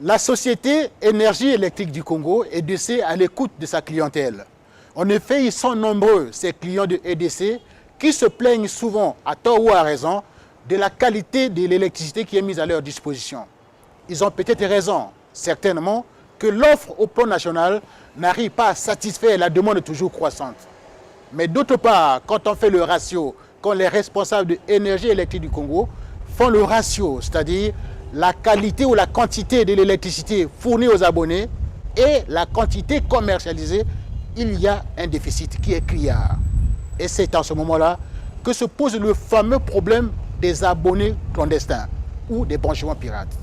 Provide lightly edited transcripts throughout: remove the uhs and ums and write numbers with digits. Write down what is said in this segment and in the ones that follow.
La société Énergie électrique du Congo, EDC, à l'écoute de sa clientèle. En effet, ils sont nombreux, ces clients de EDC, qui se plaignent souvent, à tort ou à raison, de la qualité de l'électricité qui est mise à leur disposition. Ils ont peut-être raison, certainement, que l'offre au plan national n'arrive pas à satisfaire la demande toujours croissante. Mais d'autre part, quand on fait le ratio, quand les responsables de l'énergie électrique du Congo font le ratio, c'est-à-dire la qualité ou la quantité de l'électricité fournie aux abonnés et la quantité commercialisée, il y a un déficit qui est criard. Et c'est en ce moment-là que se pose le fameux problème des abonnés clandestins ou des branchements pirates.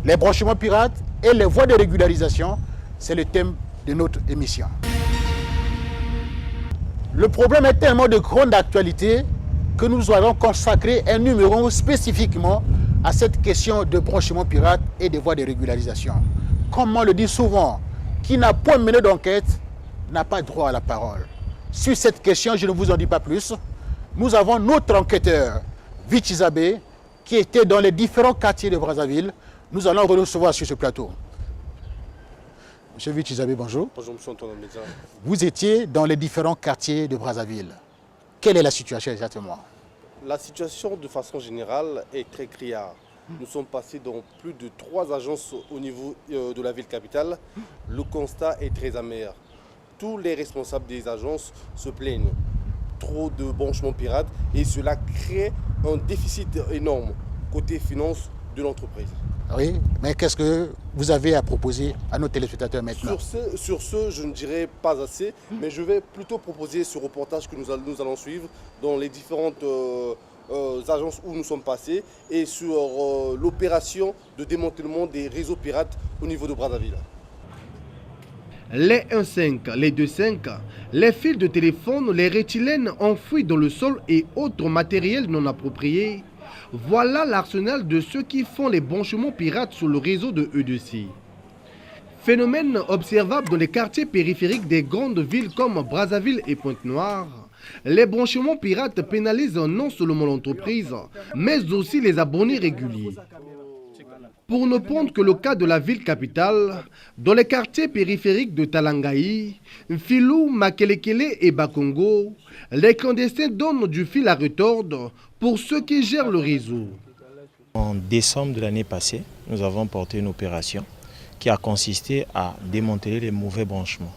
Les branchements pirates et les voies de régularisation, c'est le thème de notre émission. Le problème est tellement de grande actualité que nous allons consacrer un numéro spécifiquement à cette question de branchement pirate et des voies de régularisation. Comme on le dit souvent, qui n'a point mené d'enquête n'a pas droit à la parole. Sur cette question, je ne vous en dis pas plus. Nous avons notre enquêteur, Vichizabé, qui était dans les différents quartiers de Brazzaville. Nous allons le recevoir sur ce plateau. Monsieur Vichizabé, bonjour. Bonjour, monsieur Antoine Média. Vous étiez dans les différents quartiers de Brazzaville. Quelle est la situation exactement? La situation, de façon générale, est très criarde. Nous sommes passés dans plus de 3 agences au niveau de la ville capitale. Le constat est très amer. Tous les responsables des agences se plaignent. Trop de branchements pirates et cela crée un déficit énorme côté finance de l'entreprise. Oui, mais qu'est-ce que vous avez à proposer à nos téléspectateurs maintenant? Sur ce, je ne dirais pas assez, mais je vais plutôt proposer ce reportage que nous allons suivre dans les différentes agences où nous sommes passés et sur l'opération de démantèlement des réseaux pirates au niveau de Brazzaville. Les 1.5, les 2.5, les fils de téléphone, les rétilènes enfouis dans le sol et autres matériels non appropriés. Voilà l'arsenal de ceux qui font les branchements pirates sur le réseau de EDC. Phénomène observable dans les quartiers périphériques des grandes villes comme Brazzaville et Pointe-Noire. Les branchements pirates pénalisent non seulement l'entreprise, mais aussi les abonnés réguliers. Pour ne prendre que le cas de la ville capitale, dans les quartiers périphériques de Talangaï, Filou, Makelekele et Bakongo, les clandestins donnent du fil à retordre pour ceux qui gèrent le réseau. En décembre de l'année passée, nous avons porté une opération qui a consisté à démanteler les mauvais branchements.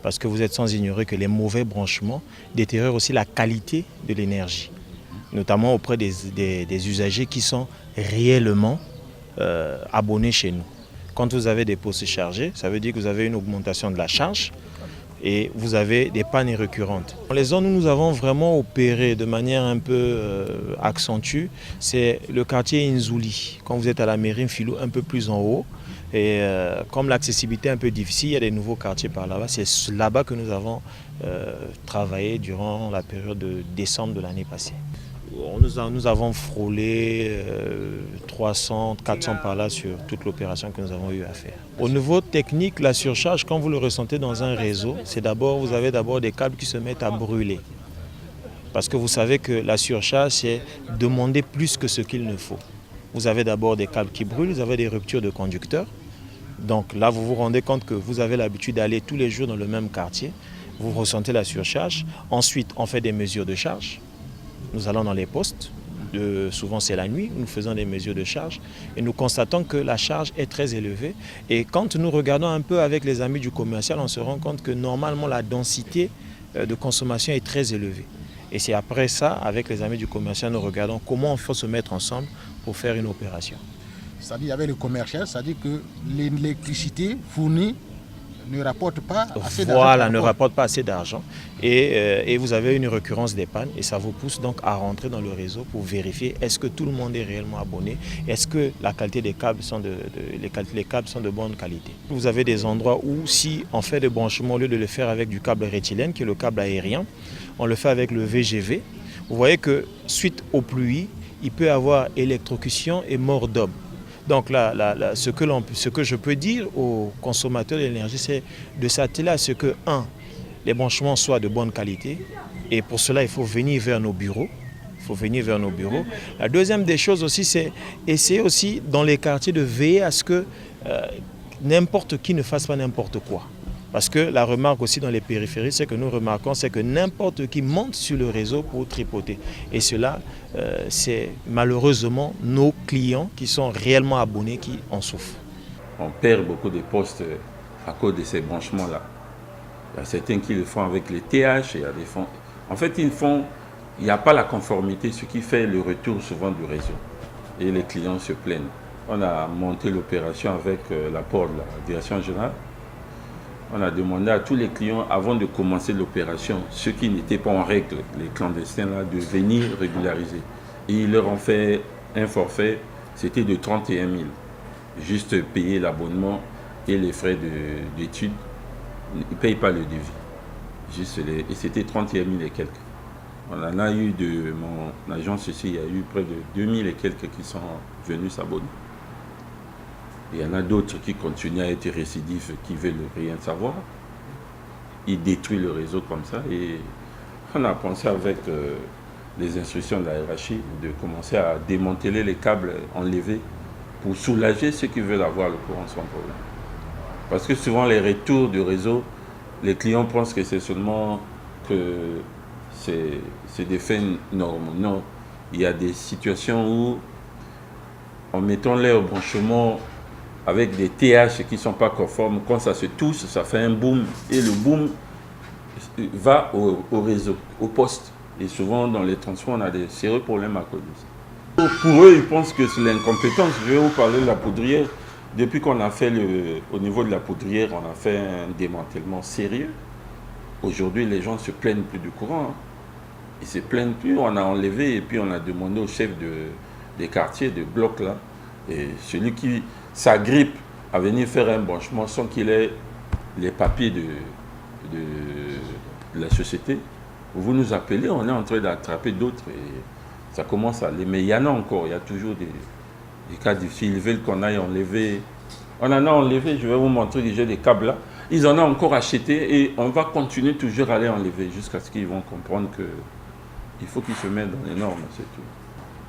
Parce que vous êtes sans ignorer que les mauvais branchements détériorent aussi la qualité de l'énergie, notamment auprès des usagers qui sont réellement abonnés chez nous. Quand vous avez des postes chargés, ça veut dire que vous avez une augmentation de la charge et vous avez des pannes récurrentes. Les zones où nous avons vraiment opéré de manière un peu accentuée, c'est le quartier Inzouli. Quand vous êtes à la mairie Filou, un peu plus en haut, et comme l'accessibilité est un peu difficile, il y a des nouveaux quartiers par là-bas. C'est là-bas que nous avons travaillé durant la période de décembre de l'année passée. Nous avons frôlé 300, 400 par là sur toute l'opération que nous avons eu à faire. Au niveau technique, la surcharge, quand vous le ressentez dans un réseau, c'est d'abord, vous avez d'abord des câbles qui se mettent à brûler. Parce que vous savez que la surcharge, c'est demander plus que ce qu'il ne faut. Vous avez d'abord des câbles qui brûlent, vous avez des ruptures de conducteurs. Donc là, vous vous rendez compte que vous avez l'habitude d'aller tous les jours dans le même quartier. Vous ressentez la surcharge. Ensuite, on fait des mesures de charge. Nous allons dans les postes, souvent c'est la nuit, nous faisons des mesures de charge et nous constatons que la charge est très élevée. Et quand nous regardons un peu avec les amis du commercial, on se rend compte que normalement la densité de consommation est très élevée. Et c'est après ça, avec les amis du commercial, nous regardons comment on peut se mettre ensemble pour faire une opération. C'est-à-dire avec le commercial, c'est-à-dire que l'électricité fournie ne rapporte pas assez d'argent. Voilà, ne rapporte pas assez d'argent. Et vous avez une récurrence des pannes et ça vous pousse donc à rentrer dans le réseau pour vérifier est-ce que tout le monde est réellement abonné, est-ce que la qualité des câbles sont les câbles sont de bonne qualité. Vous avez des endroits où si on fait des branchements, au lieu de le faire avec du câble rétilène, qui est le câble aérien, on le fait avec le VGV. Vous voyez que suite aux pluies, il peut y avoir électrocution et mort d'homme. Donc ce que je peux dire aux consommateurs d'énergie, c'est de s'atteler à ce que, les branchements soient de bonne qualité. Et pour cela, il faut venir vers nos bureaux, faut venir vers nos bureaux. La deuxième des choses aussi, c'est essayer aussi dans les quartiers de veiller à ce que n'importe qui ne fasse pas n'importe quoi. Parce que la remarque aussi dans les périphéries, c'est que nous remarquons, c'est que n'importe qui monte sur le réseau pour tripoter. Et cela, c'est malheureusement nos clients qui sont réellement abonnés qui en souffrent. On perd beaucoup de postes à cause de ces branchements-là. Il y a certains qui le font avec les TH, il y a des fonds. En fait, il n'y a pas la conformité, ce qui fait le retour souvent du réseau. Et les clients se plaignent. On a monté l'opération avec l'apport de la direction générale. On a demandé à tous les clients, avant de commencer l'opération, ceux qui n'étaient pas en règle, les clandestins, là, de venir régulariser. Et ils leur ont fait un forfait, c'était de 31 000. Juste payer l'abonnement et les frais d'études. Ils ne payent pas le devis. Et c'était 31 000 et quelques. On en a eu de mon agence ici, il y a eu près de 2 000 et quelques qui sont venus s'abonner. Il y en a d'autres qui continuent à être récidifs, qui ne veulent rien savoir. Ils détruisent le réseau comme ça. Et on a pensé avec les instructions de la hiérarchie de commencer à démanteler les câbles enlevés pour soulager ceux qui veulent avoir le courant sans problème. Parce que souvent les retours du réseau, les clients pensent que c'est seulement que c'est des faits normaux. Non, il y a des situations où en mettant leur branchement avec des TH qui ne sont pas conformes, quand ça se touche, ça fait un boom. Et le boom va au réseau, au poste. Et souvent, dans les transports, on a des sérieux problèmes à cause de ça. Pour eux, ils pensent que c'est l'incompétence. Je vais vous parler de la poudrière. Depuis qu'on a fait au niveau de la poudrière, on a fait un démantèlement sérieux. Aujourd'hui, les gens ne se plaignent plus du courant. Hein. Ils ne se plaignent plus. On a enlevé et puis on a demandé au chef des quartiers, de blocs là, et celui qui s'agrippe à venir faire un branchement sans qu'il ait les papiers de la société, vous nous appelez, on est en train d'attraper d'autres et ça commence à aller. Mais il y en a encore, il y a toujours des cas difficiles. Ils veulent qu'on aille enlever. On en a enlevé, je vais vous montrer déjà des câbles là. Ils en ont encore acheté et on va continuer toujours à les enlever jusqu'à ce qu'ils vont comprendre qu'il faut qu'ils se mettent dans les normes, c'est tout.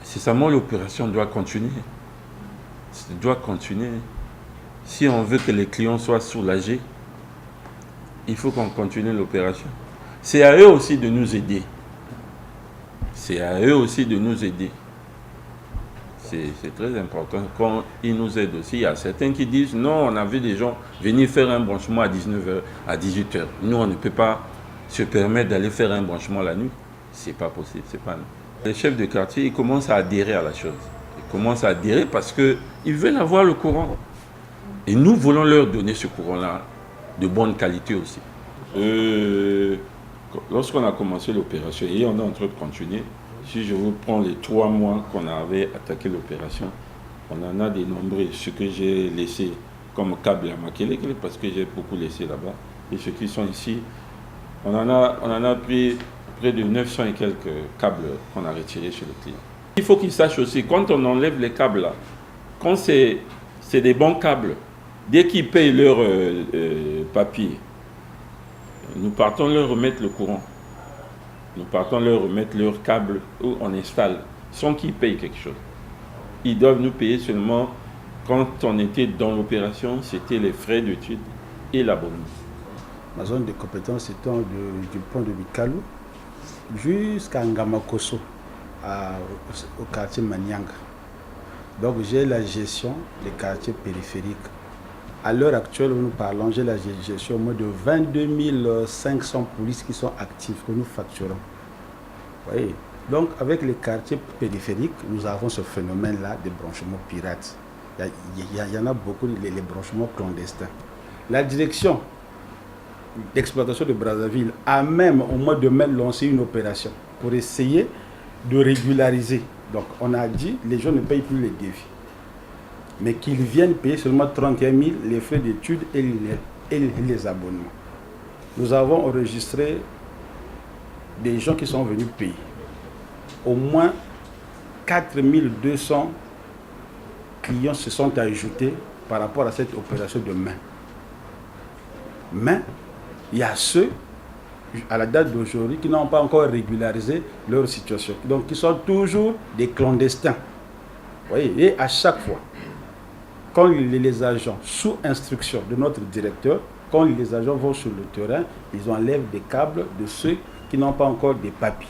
C'est seulement l'opération doit continuer. Doit continuer. Si on veut que les clients soient soulagés, il faut qu'on continue l'opération. C'est à eux aussi de nous aider. C'est à eux aussi de nous aider. C'est très important. Quand ils nous aident aussi, il y a certains qui disent non, on a vu des gens venir faire un branchement à 19h, à 18h. Nous, on ne peut pas se permettre d'aller faire un branchement la nuit. C'est pas possible, c'est pas nous. Les chefs de quartier, ils commencent à adhérer à la chose. Ils commencent à adhérer parce qu'ils veulent avoir le courant. Et nous voulons leur donner ce courant-là de bonne qualité aussi. Lorsqu'on a commencé l'opération, et on est en train de continuer, si je vous prends les 3 mois qu'on avait attaqué l'opération, on en a dénombré ce que j'ai laissé comme câble à Makelekele, parce que j'ai beaucoup laissé là-bas. Et ceux qui sont ici, on en a pris près de 900 et quelques câbles qu'on a retirés chez le client. Il faut qu'ils sachent aussi, quand on enlève les câbles là, quand c'est des bons câbles, dès qu'ils payent leur papier, nous partons leur remettre le courant. Nous partons leur remettre leur câble où on installe, sans qu'ils payent quelque chose. Ils doivent nous payer seulement, quand on était dans l'opération, c'était les frais d'études et l'abonnement. Ma zone de compétence étant du pont de Bikalou jusqu'à Ngamakoso, au quartier Manianga. Donc j'ai la gestion des quartiers périphériques. À l'heure actuelle où nous parlons, j'ai la gestion de 22 500 polices qui sont actives, que nous facturons. Oui. Donc avec les quartiers périphériques, nous avons ce phénomène-là de branchements pirates. Il y en a beaucoup, les branchements clandestins. La direction d'exploitation de Brazzaville a même au mois de mai lancé une opération pour essayer de régulariser. Donc on a dit les gens ne payent plus les devis, mais qu'ils viennent payer seulement 31 000 les frais d'études et les abonnements. Nous avons enregistré des gens qui sont venus payer. Au moins 4 200 clients se sont ajoutés par rapport à cette opération de mai. Mais il y a ceux, à la date d'aujourd'hui, qui n'ont pas encore régularisé leur situation. Donc, qui sont toujours des clandestins. Vous voyez, et à chaque fois, quand les agents, sous instruction de notre directeur, quand les agents vont sur le terrain, ils enlèvent des câbles de ceux qui n'ont pas encore des papiers.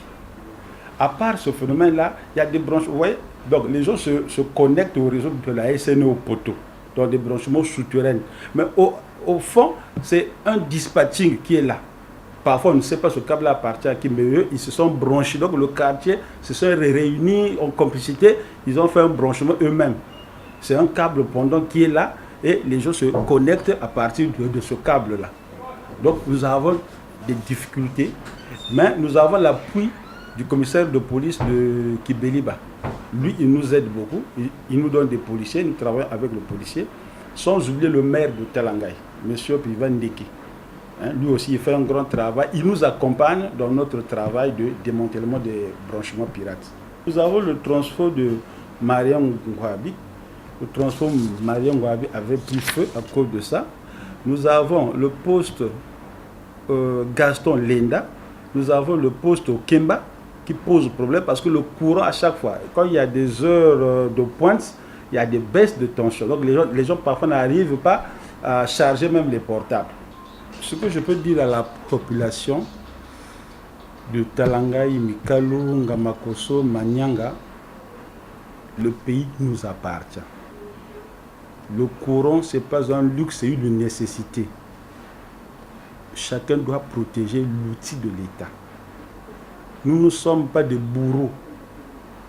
À part ce phénomène-là, il y a des branchements. Vous voyez, donc les gens se connectent au réseau de la SNE au poteau, dans des branchements souterrains. Mais au fond, c'est un dispatching qui est là. Parfois, on ne sait pas ce câble appartient à qui, mais eux, ils se sont branchés. Donc le quartier se sont réunis en complicité, ils ont fait un branchement eux-mêmes. C'est un câble pendant qui est là et les gens se connectent à partir de ce câble-là. Donc nous avons des difficultés, mais nous avons l'appui du commissaire de police de Kibeliba. Lui, il nous aide beaucoup, il nous donne des policiers, nous travaillons avec le policier, sans oublier le maire de Talangaï, M. Pivan Ndeki. Lui aussi, il fait un grand travail. Il nous accompagne dans notre travail de démantèlement des branchements pirates. Nous avons le transport de Mariam Ngouabi. Le transport Mariam Ngouabi avait pris feu à cause de ça. Nous avons le poste Gaston Lenda. Nous avons le poste au Kemba qui pose problème parce que le courant à chaque fois, quand il y a des heures de pointe, il y a des baisses de tension. Donc les gens parfois n'arrivent pas à charger même les portables. Ce que je peux dire à la population de Talangaï, Mikalu, Ngamakoso, Manyanga, le pays nous appartient. Le courant, ce n'est pas un luxe, c'est une nécessité. Chacun doit protéger l'outil de l'État. Nous ne sommes pas des bourreaux,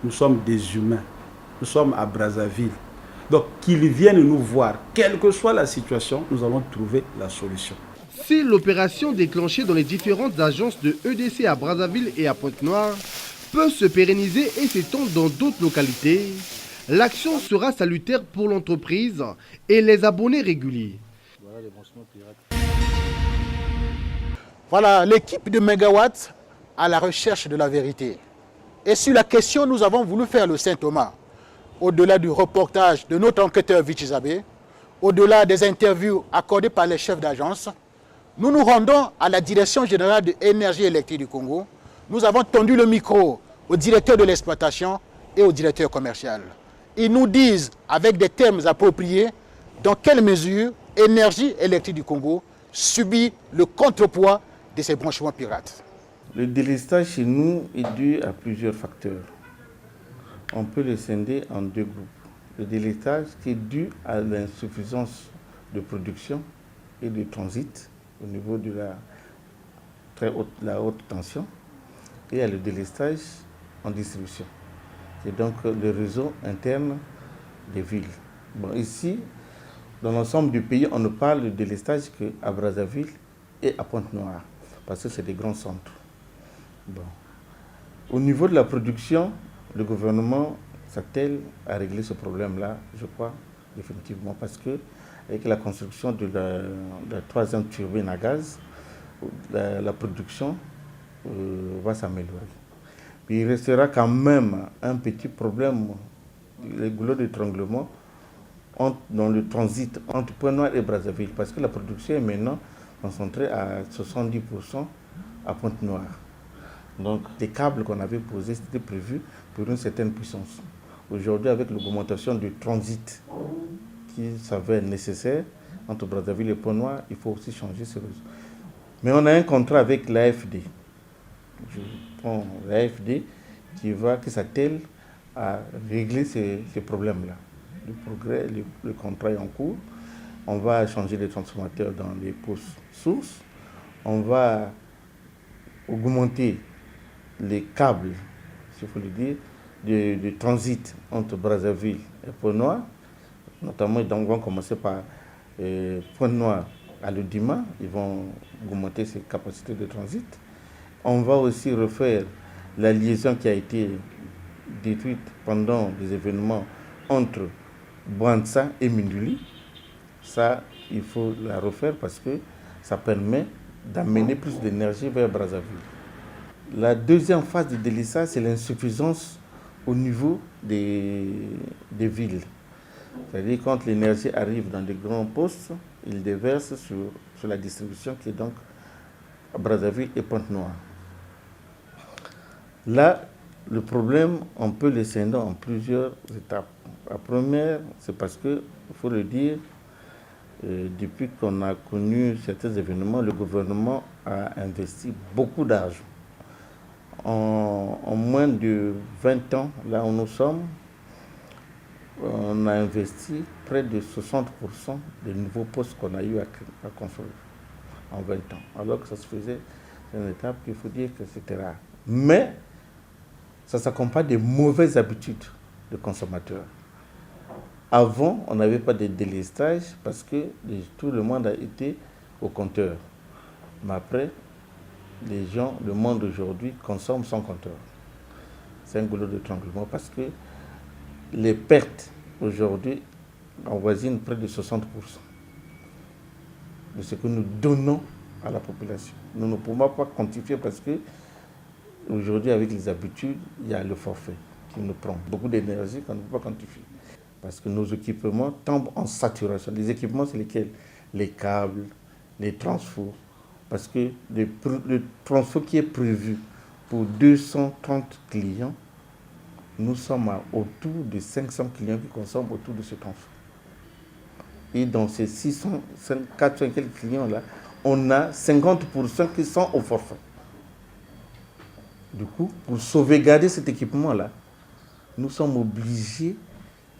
nous sommes des humains. Nous sommes à Brazzaville. Donc qu'ils viennent nous voir, quelle que soit la situation, nous allons trouver la solution. Si l'opération déclenchée dans les différentes agences de EDC à Brazzaville et à Pointe-Noire peut se pérenniser et s'étendre dans d'autres localités, l'action sera salutaire pour l'entreprise et les abonnés réguliers. Voilà l'équipe de Megawatt à la recherche de la vérité. Et sur la question, nous avons voulu faire le Saint-Thomas. Au-delà du reportage de notre enquêteur Vichizabé, au-delà des interviews accordées par les chefs d'agence, nous nous rendons à la Direction générale de l'énergie électrique du Congo. Nous avons tendu le micro au directeur de l'exploitation et au directeur commercial. Ils nous disent, avec des termes appropriés, dans quelle mesure l'énergie électrique du Congo subit le contrepoids de ces branchements pirates. Le délestage chez nous est dû à plusieurs facteurs. On peut le scinder en deux groupes. Le délestage qui est dû à l'insuffisance de production et de transit au niveau de la haute tension, et à le délestage en distribution. C'est donc le réseau interne des villes. Bon, ici, dans l'ensemble du pays, on ne parle de délestage qu'à Brazzaville et à Pointe-Noire, parce que c'est des grands centres. Bon. Au niveau de la production, le gouvernement s'attelle à régler ce problème-là, je crois, définitivement, parce que avec la construction de la troisième turbine à gaz, la production va s'améliorer. Puis il restera quand même un petit problème, les goulots d'étranglement dans le transit entre Pointe-Noire et Brazzaville, parce que la production est maintenant concentrée à 70% à Pointe-Noire. Donc les câbles qu'on avait posés, c'était prévu pour une certaine puissance. Aujourd'hui, avec l'augmentation du transit qui s'avère nécessaire entre Brazzaville et Pointe-Noire, il faut aussi changer ce réseau. Mais on a un contrat avec l'AFD. Je prends l'AFD qui s'attelle à régler ces problèmes-là. Le contrat est en cours. On va changer les transformateurs dans les postes sources. On va augmenter les câbles, s'il faut le dire, de transit entre Brazzaville et Pointe-Noire. Notamment, ils vont commencer par Pointe-Noire à Lodima. Ils vont augmenter ses capacités de transit. On va aussi refaire la liaison qui a été détruite pendant les événements entre Bouantsa et Minduli. Ça, il faut la refaire parce que ça permet d'amener plus d'énergie vers Brazzaville. La deuxième phase du délissage, c'est l'insuffisance au niveau des villes. C'est-à-dire quand l'énergie arrive dans des grands postes, il déverse sur la distribution qui est donc Brazzaville et Pointe-Noire. Là, le problème, on peut le scinder en plusieurs étapes. La première, c'est parce que, il faut le dire, depuis qu'on a connu certains événements, le gouvernement a investi beaucoup d'argent. En moins de 20 ans, là où nous sommes, on a investi près de 60% des nouveaux postes qu'on a eu à construire en 20 ans. Alors que ça se faisait, c'est une étape qu'il faut dire que c'était rare. Mais ça s'accompagne des mauvaises habitudes de consommateurs. Avant, on n'avait pas de délestage parce que tout le monde a été au compteur. Mais après, les gens, le monde aujourd'hui, consomme sans compteur. C'est un goulot d'étranglement parce que les pertes aujourd'hui avoisinent près de 60% de ce que nous donnons à la population. Nous ne pouvons pas quantifier parce que aujourd'hui, avec les habitudes, il y a le forfait qui nous prend beaucoup d'énergie qu'on ne peut pas quantifier. Parce que nos équipements tombent en saturation. Les équipements, c'est lesquels? Les câbles, les transferts. Parce que le transfert qui est prévu pour 230 clients, nous sommes autour de 500 clients qui consomment autour de ce transfert. Et dans ces 400 et quelques clients-là, on a 50% qui sont au forfait. Du coup, pour sauvegarder cet équipement-là, nous sommes obligés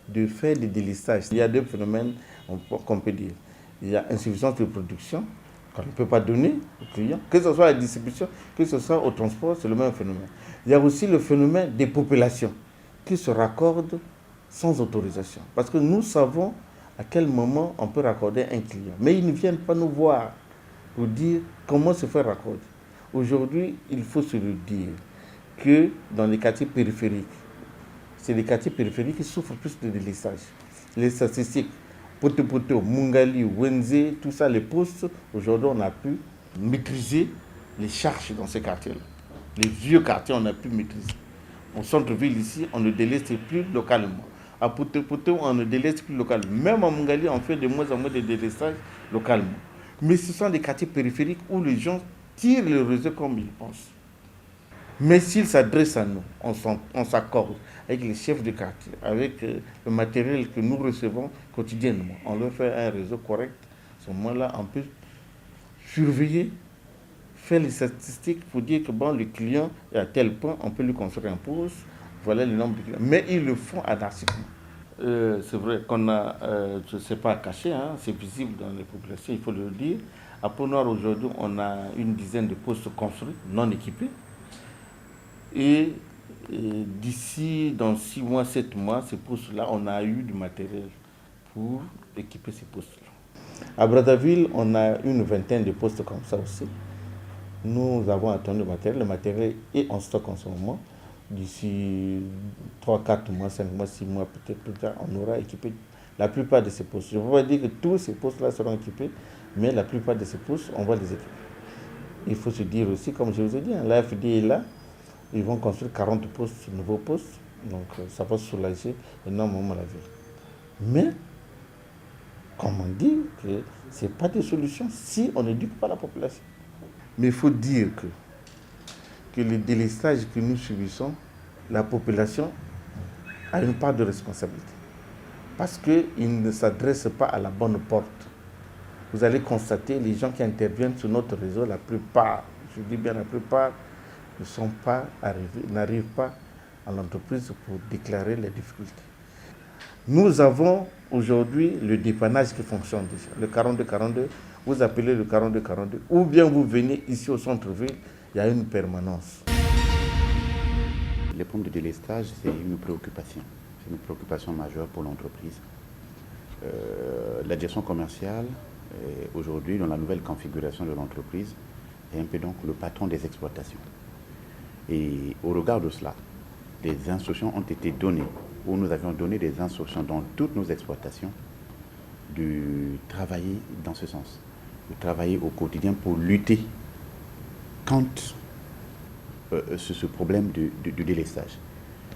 de faire des délestages. Il y a deux phénomènes qu'on peut dire. Il y a insuffisance de production qu'on ne peut pas donner aux clients, que ce soit à la distribution, que ce soit au transport, c'est le même phénomène. Il y a aussi le phénomène des populations qui se raccordent sans autorisation. Parce que nous savons à quel moment on peut raccorder un client. Mais ils ne viennent pas nous voir pour dire comment se faire raccorder. Aujourd'hui, il faut se le dire que dans les quartiers périphériques, c'est les quartiers périphériques qui souffrent plus de délestage. Les statistiques, Poto, Mungali, Wenze, tout ça, les postes, aujourd'hui on a pu maîtriser les charges dans ces quartiers-là. Les vieux quartiers, on a pu maîtriser. Au centre-ville ici, on ne déleste plus localement. À Poto, on ne déleste plus localement. Même à Mungali, on fait de moins en moins de délestage localement. Mais ce sont des quartiers périphériques où les gens tirent le réseau comme ils pensent. Mais s'ils s'adressent à nous, on s'accorde avec les chefs de quartier, avec le matériel que nous recevons quotidiennement. On leur fait un réseau correct. À ce moment-là, on peut surveiller, faire les statistiques pour dire que bon, le client est à tel point, on peut lui construire un poste, voilà le nombre de clients. Mais ils le font anarchiquement. C'est vrai qu'on a, je ne sais pas caché, hein, c'est visible dans les populations, il faut le dire. À Pont-Noir, aujourd'hui, on a une dizaine de postes construits, non équipés. Et d'ici, dans 6 mois, 7 mois, ces postes-là, on a eu du matériel pour équiper ces postes-là. À Brazzaville, on a une vingtaine de postes comme ça aussi. Nous avons attendu le matériel. Le matériel est en stock en ce moment. D'ici 3, 4 mois, 5 mois, 6 mois, peut-être plus tard, on aura équipé la plupart de ces postes. Je ne veux pas dire que tous ces postes-là seront équipés, mais la plupart de ces postes, on va les équiper. Il faut se dire aussi, comme je vous ai dit, l'AFD est là. Ils vont construire 40 postes, nouveaux postes. Donc ça va soulager énormément la vie. Mais, comme on dit, que ce n'est pas des solutions si on n'éduque pas la population. Mais il faut dire que le délestage que nous subissons, la population a une part de responsabilité. Parce qu'ils ne s'adressent pas à la bonne porte. Vous allez constater, les gens qui interviennent sur notre réseau, la plupart, je dis bien la plupart, n'arrivent pas à l'entreprise pour déclarer les difficultés. Nous avons aujourd'hui le dépannage qui fonctionne déjà. Le 42-42, vous appelez le 42-42, ou bien vous venez ici au centre-ville, il y a une permanence. Les problèmes de délestage, c'est une préoccupation. C'est une préoccupation majeure pour l'entreprise. La direction commerciale, aujourd'hui, dans la nouvelle configuration de l'entreprise, est un peu donc le patron des exploitations. Et au regard de cela, des instructions ont été données, ou nous avions donné des instructions dans toutes nos exploitations, de travailler dans ce sens, de travailler au quotidien pour lutter contre ce problème de délestage.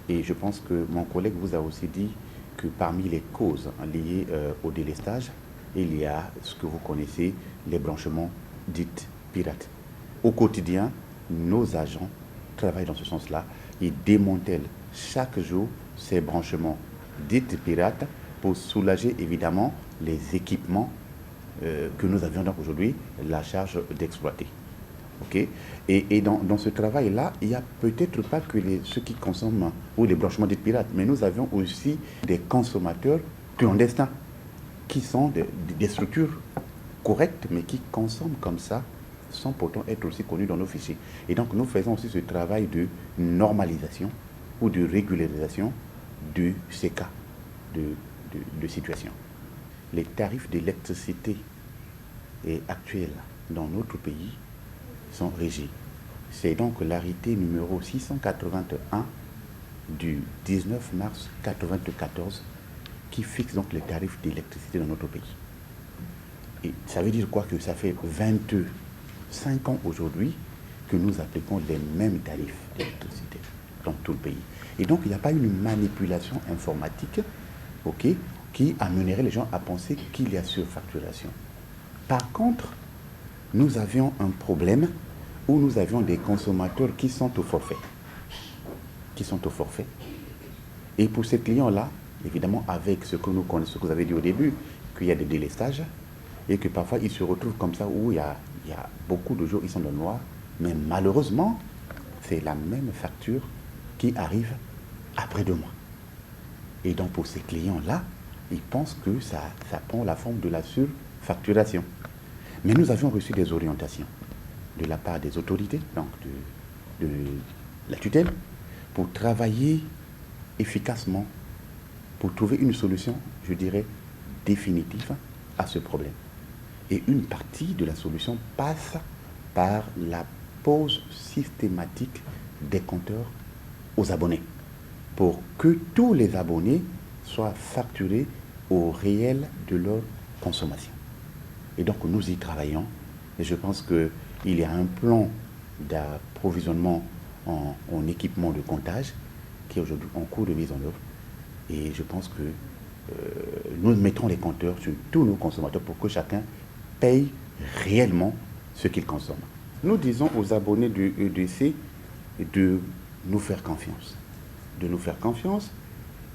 Et je pense que mon collègue vous a aussi dit que parmi les causes liées au délestage, il y a ce que vous connaissez, les branchements dits pirates. Au quotidien, nos agents travaillent dans ce sens-là. Ils démantèlent chaque jour ces branchements dits pirates pour soulager évidemment les équipements que nous avions donc aujourd'hui la charge d'exploiter. Okay? Et dans ce travail-là, il n'y a peut-être pas que ceux qui consomment ou les branchements dits pirates, mais nous avions aussi des consommateurs clandestins qui sont des structures correctes, mais qui consomment comme ça, sans pourtant être aussi connus dans nos fichiers. Et donc nous faisons aussi ce travail de normalisation ou de régularisation de ces cas de situation. Les tarifs d'électricité actuels dans notre pays sont régis. C'est donc l'arrêté numéro 681 du 19 mars 1994 qui fixe donc les tarifs d'électricité dans notre pays. Et ça veut dire quoi? Que ça fait 25 ans aujourd'hui que nous appliquons les mêmes tarifs d'électricité dans tout le pays. Et donc il n'y a pas une manipulation informatique, okay, qui amènerait les gens à penser qu'il y a surfacturation. Par contre, nous avions un problème où nous avions des consommateurs qui sont au forfait. Et pour ces clients-là, évidemment, avec ce que nous connaissons, ce que vous avez dit au début, qu'il y a des délestages et que parfois ils se retrouvent comme ça où il y a beaucoup de jours, ils sont dans le noir, mais malheureusement, c'est la même facture qui arrive après 2 mois. Et donc pour ces clients-là, ils pensent que ça prend la forme de la surfacturation. Mais nous avions reçu des orientations de la part des autorités, donc de la tutelle, pour travailler efficacement, pour trouver une solution, je dirais, définitive à ce problème. Et une partie de la solution passe par la pose systématique des compteurs aux abonnés, pour que tous les abonnés soient facturés au réel de leur consommation. Et donc nous y travaillons, et je pense qu'il y a un plan d'approvisionnement en équipement de comptage qui est aujourd'hui en cours de mise en œuvre. Et je pense que nous mettrons les compteurs sur tous nos consommateurs pour que chacun paye réellement ce qu'il consomme. Nous disons aux abonnés du EDC de nous faire confiance.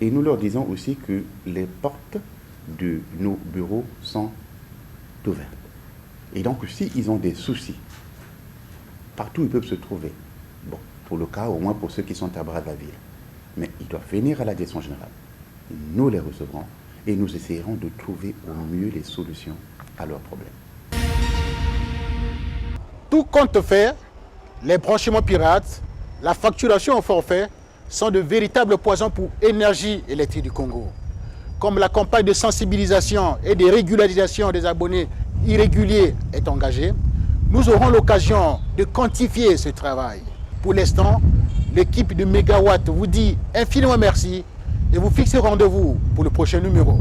Et nous leur disons aussi que les portes de nos bureaux sont ouvertes. Et donc, s'ils ont des soucis, partout ils peuvent se trouver. Bon, pour le cas, au moins pour ceux qui sont à Brazzaville. Mais ils doivent venir à la direction générale. Nous les recevrons et nous essayerons de trouver au mieux les solutions à leurs problèmes. Tout compte fait, les branchements pirates, la facturation au forfait sont de véritables poisons pour l'énergie électrique du Congo. Comme la campagne de sensibilisation et de régularisation des abonnés irréguliers est engagée, nous aurons l'occasion de quantifier ce travail. Pour l'instant, l'équipe de Megawatt vous dit infiniment merci et vous fixe rendez-vous pour le prochain numéro.